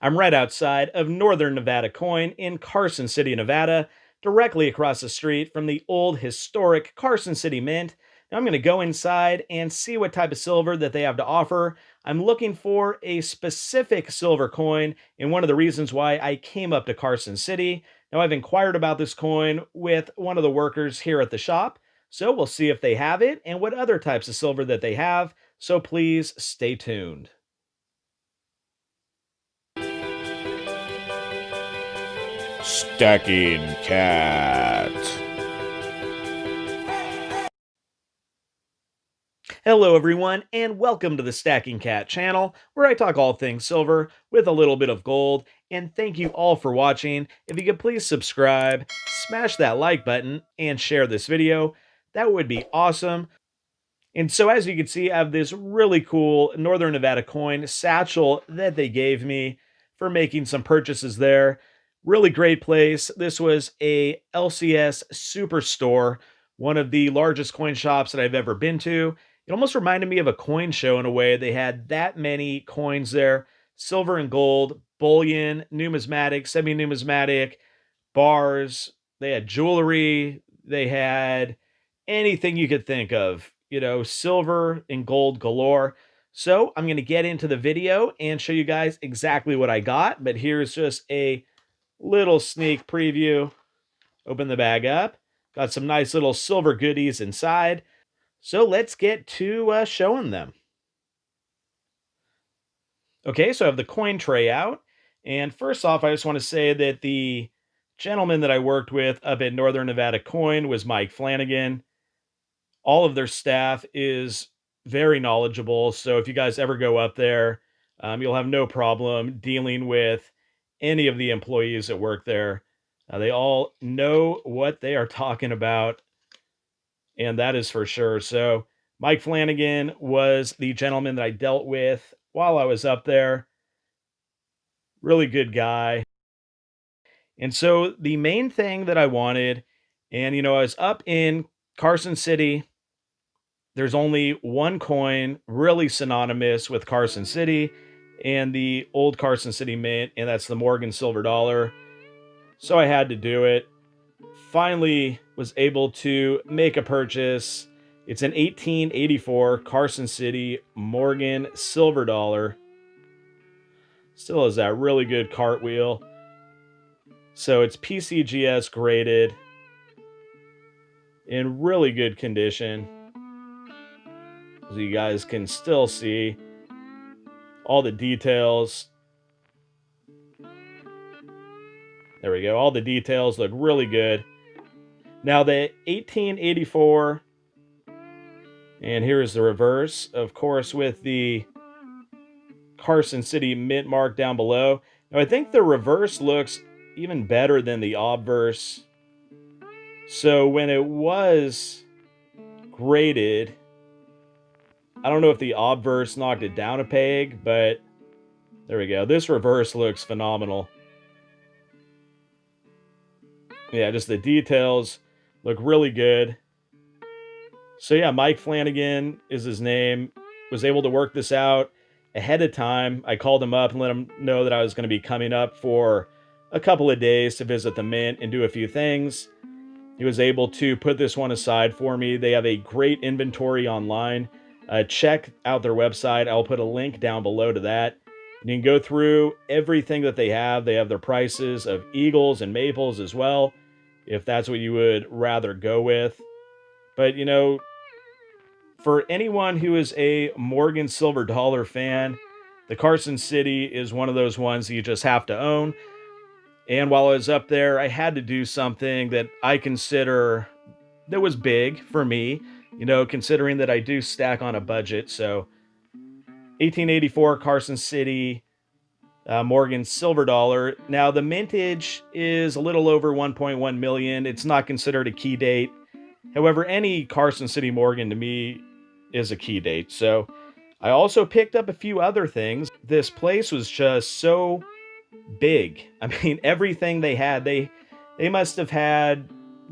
I'm right outside of Northern Nevada Coin in Carson City, Nevada, directly across the street from the old historic Carson City Mint. Now I'm going to go inside and see what type of silver that they have to offer. I'm looking for a specific silver coin, and one of the reasons why I came up to Carson City. Now I've inquired about this coin with one of the workers here at the shop, so we'll see if they have it and what other types of silver that they have. So please stay tuned. Stacking Cat. Hello, everyone, and welcome to the Stacking Cat channel, where I talk all things silver with a little bit of gold. And thank you all for watching. If you could please subscribe, smash that like button, and share this video, that would be awesome. And so, as you can see, I have this really cool Northern Nevada coin satchel that they gave me for making some purchases there. Really great place. This was a LCS superstore, one of the largest coin shops that I've ever been to. It almost reminded me of a coin show in a way. They had that many coins there, silver and gold, bullion, numismatic, semi-numismatic, bars. They had jewelry. They had anything you could think of, silver and gold galore. So I'm going to get into the video and show you guys exactly what I got. But here's just a little sneak preview. Open the bag up. Got some nice little silver goodies inside. So let's get to showing them. Okay, so I have the coin tray out. And first off, I just want to say that the gentleman that I worked with up at Northern Nevada Coin was Mike Flanagan. All of their staff is very knowledgeable. So if you guys ever go up there, you'll have no problem dealing with any of the employees that work there. They all know what they are talking about, and that is for sure. So Mike Flanagan was the gentleman that I dealt with while I was up there. Really good guy. And so the main thing that I wanted, and I was up in Carson City. There's only one coin really synonymous with Carson City and the old Carson City Mint, and that's the Morgan silver dollar. So I had to do it. Finally was able to make a purchase. It's an 1884 Carson City Morgan silver dollar. Still has that really good cartwheel. So it's PCGS graded, in really good condition. So you guys can still see all the details. There we go. All the details look really good. Now the 1884, and here's the reverse, of course, with the Carson City Mint mark down below. Now I think the reverse looks even better than the obverse. So when it was graded, I don't know if the obverse knocked it down a peg, but there we go. This reverse looks phenomenal. Yeah, just the details look really good. So yeah, Mike Flanagan is his name. Was able to work this out ahead of time. I called him up and let him know that I was going to be coming up for a couple of days to visit the mint and do a few things. He was able to put this one aside for me. They have a great inventory online. Check out their website. I'll put a link down below to that. And you can go through everything that they have. They have their prices of eagles and maples as well, if that's what you would rather go with. But, for anyone who is a Morgan silver dollar fan, the Carson City is one of those ones that you just have to own. And while I was up there, I had to do something that I consider that was big for me, considering that I do stack on a budget. So 1884 Carson City Morgan silver dollar. Now the mintage is a little over 1.1 million. It's not considered a key date. However, any Carson City Morgan to me is a key date. So I also picked up a few other things. This place was just so big. I mean, everything they had, they must have had,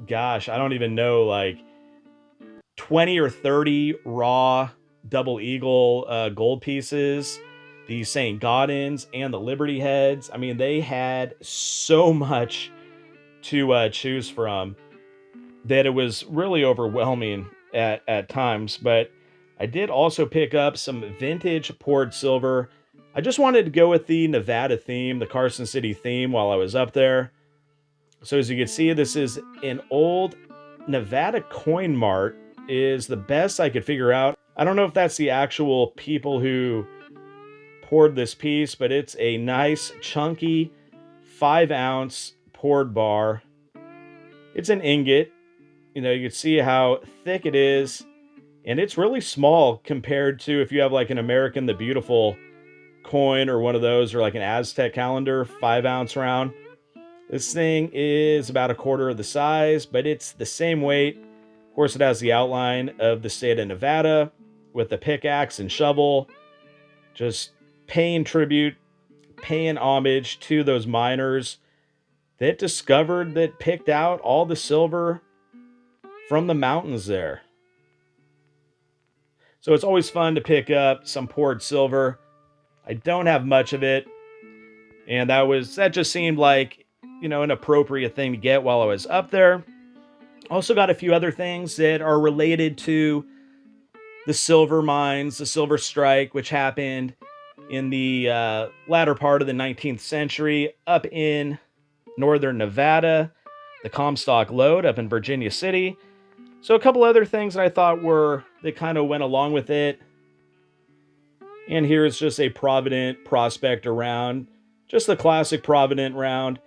gosh, I don't even know, like 20 or 30 raw double eagle gold pieces. the St. Gaudens and the Liberty Heads. I mean, they had so much to choose from that it was really overwhelming at times. But I did also pick up some vintage poured silver. I just wanted to go with the Nevada theme, the Carson City theme while I was up there. So as you can see, this is an old Nevada coin mart, is the best I could figure out. I don't know if that's the actual people who poured this piece, but it's a nice chunky 5-ounce poured bar. It's an ingot. You know, you can see how thick it is, and it's really small compared to if you have like an American the Beautiful coin or one of those, or like an Aztec calendar 5-ounce round. This thing is about a quarter of the size, but it's the same weight. Of course, it has the outline of the state of Nevada with the pickaxe and shovel, just paying tribute, paying homage to those miners that discovered, that picked out all the silver from the mountains there. So it's always fun to pick up some poured silver. I don't have much of it, and that just seemed like, you know, an appropriate thing to get while I was up there. Also got a few other things that are related to the silver mines, the silver strike, which happened in the latter part of the 19th century up in northern Nevada, the Comstock Lode up in Virginia City. So a couple other things that I thought that kind of went along with it. And here's just a Provident Prospector round, just the classic Provident round.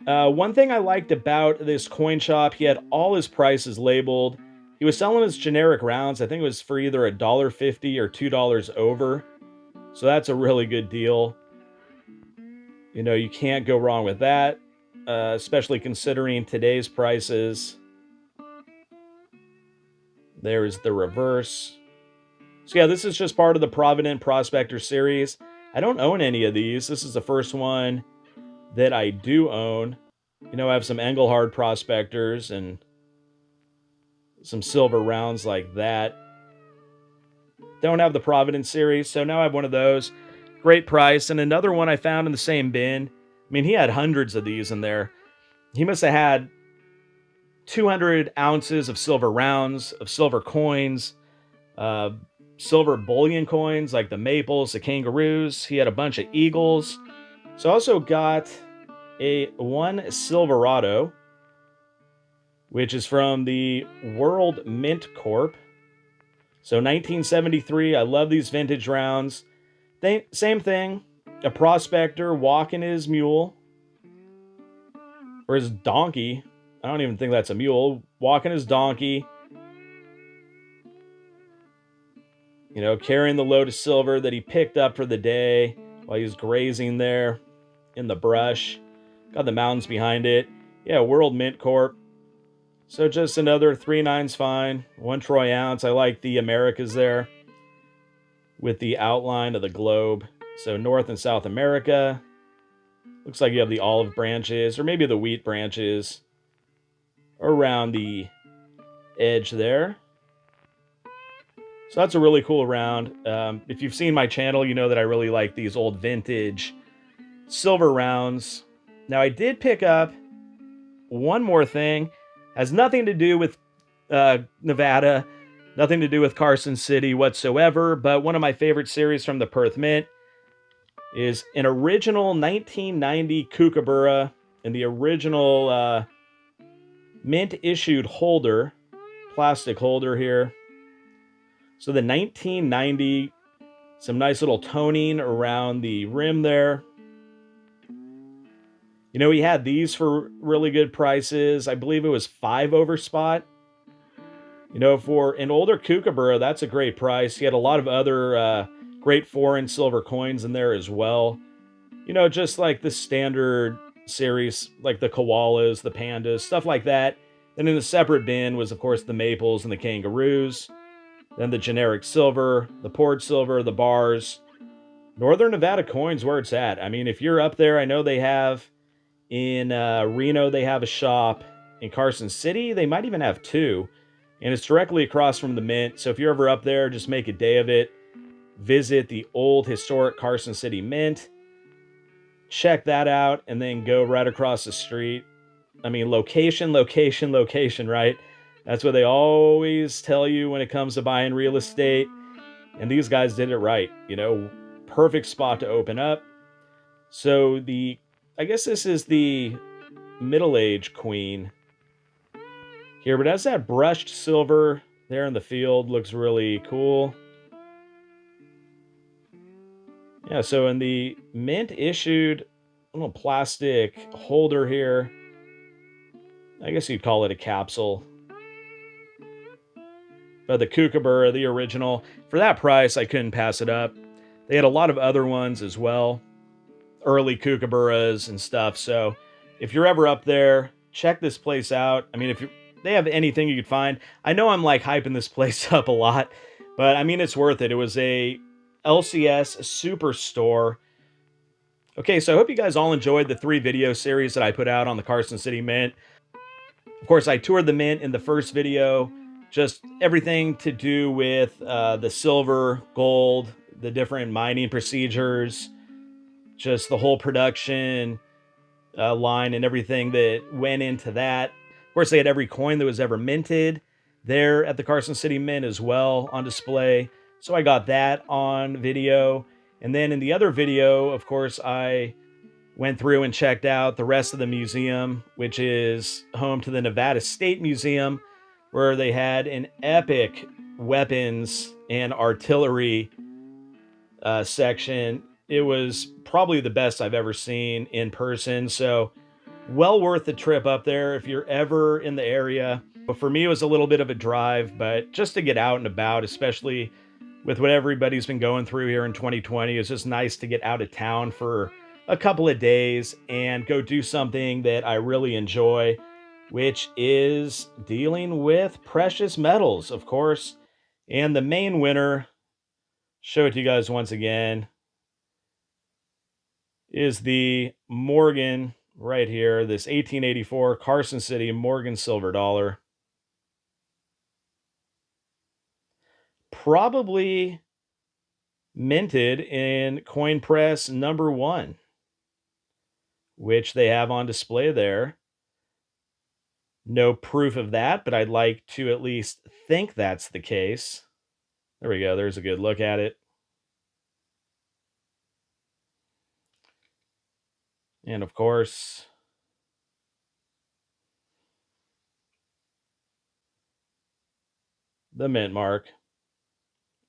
One thing I liked about this coin shop, he had all his prices labeled. He was selling his generic rounds. I think it was for either $1.50 or $2 over. So that's a really good deal. You know, you can't go wrong with that, especially considering today's prices. There's the reverse. So yeah, this is just part of the Provident Prospector series. I don't own any of these. This is the first one that I do own. You know, I have some Engelhard Prospectors and some silver rounds like that. Don't have the Provident series, so now I have one of those. Great price. And another one I found in the same bin. I mean, he had hundreds of these in there. He must have had 200 ounces of silver rounds, of silver coins, silver bullion coins like the Maples, the Kangaroos. He had a bunch of Eagles. So I also got one Silverado, which is from the World Mint Corp. So 1973, I love these vintage rounds. Same thing, a prospector walking his mule, or his donkey. I don't even think that's a mule. Walking his donkey. You know, carrying the load of silver that he picked up for the day while he was grazing there in the brush. Got the mountains behind it. Yeah, World Mint Corp. So just another 3/9's fine. 1 troy ounce. I like the Americas there with the outline of the globe. So North and South America. Looks like you have the olive branches, or maybe the wheat branches around the edge there. So that's a really cool round. If you've seen my channel, you know that I really like these old vintage silver rounds. Now, I did pick up one more thing. Has nothing to do with Nevada, nothing to do with Carson City whatsoever, but one of my favorite series from the Perth Mint is an original 1990 Kookaburra in the original mint-issued holder, plastic holder here. So the 1990, some nice little toning around the rim there. You know, he had these for really good prices. I believe it was 5 over spot. You know, for an older Kookaburra, that's a great price. He had a lot of other great foreign silver coins in there as well. You know, just like the standard series, like the koalas, the pandas, stuff like that. Then in the separate bin was, of course, the Maples and the Kangaroos. Then the generic silver, the poured silver, the bars. Northern Nevada coins where it's at. I mean, if you're up there, I know they have in Reno, they have a shop. In Carson City, they might even have 2. And it's directly across from the mint. So if you're ever up there, just make a day of it. visit the old historic Carson City Mint. Check that out and then go right across the street. I mean, location, location, location, right? That's what they always tell you when it comes to buying real estate. And these guys did it right. Perfect spot to open up. So I guess this is the middle-aged queen here, but as that brushed silver there in the field looks really cool. Yeah, so in the mint issued little plastic holder here, I guess you'd call it a capsule. But the Kookaburra, the original, for that price, I couldn't pass it up. They had a lot of other ones as well, early Kookaburras and stuff. So if you're ever up there, check this place out. I mean, if they have anything you could find, I know I'm like hyping this place up a lot, but I mean, it's worth it. It was a LCS Superstore. Okay, so I hope you guys all enjoyed the 3 video series that I put out on the Carson City Mint. Of course, I toured the mint in the first video, just everything to do with the silver, gold, the different mining procedures, just the whole production line and everything that went into that. Of course, they had every coin that was ever minted there at the Carson City Mint as well on display. So I got that on video. And then in the other video, of course, I went through and checked out the rest of the museum, which is home to the Nevada State Museum, where they had an epic weapons and artillery section. It was probably the best I've ever seen in person. So well worth the trip up there if you're ever in the area. But for me, it was a little bit of a drive, but just to get out and about, especially with what everybody's been going through here in 2020, it's just nice to get out of town for a couple of days and go do something that I really enjoy, which is dealing with precious metals, of course. And the main winner, show it to you guys once again, is the Morgan right here, this 1884 Carson City Morgan silver dollar. Probably minted in coin press number 1, which they have on display there. No proof of that, but I'd like to at least think that's the case. There we go. There's a good look at it. And of course, the mint mark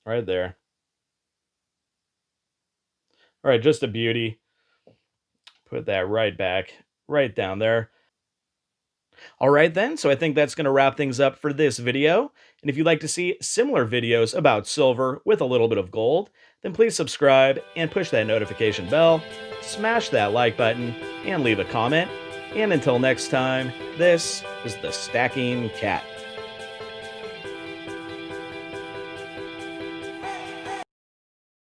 right there. All right, just a beauty. Put that right back, right down there. All right then, so I think that's going to wrap things up for this video. And if you'd like to see similar videos about silver with a little bit of gold, then please subscribe and push that notification bell, smash that like button, and leave a comment. And until next time, this is the Stacking Cat.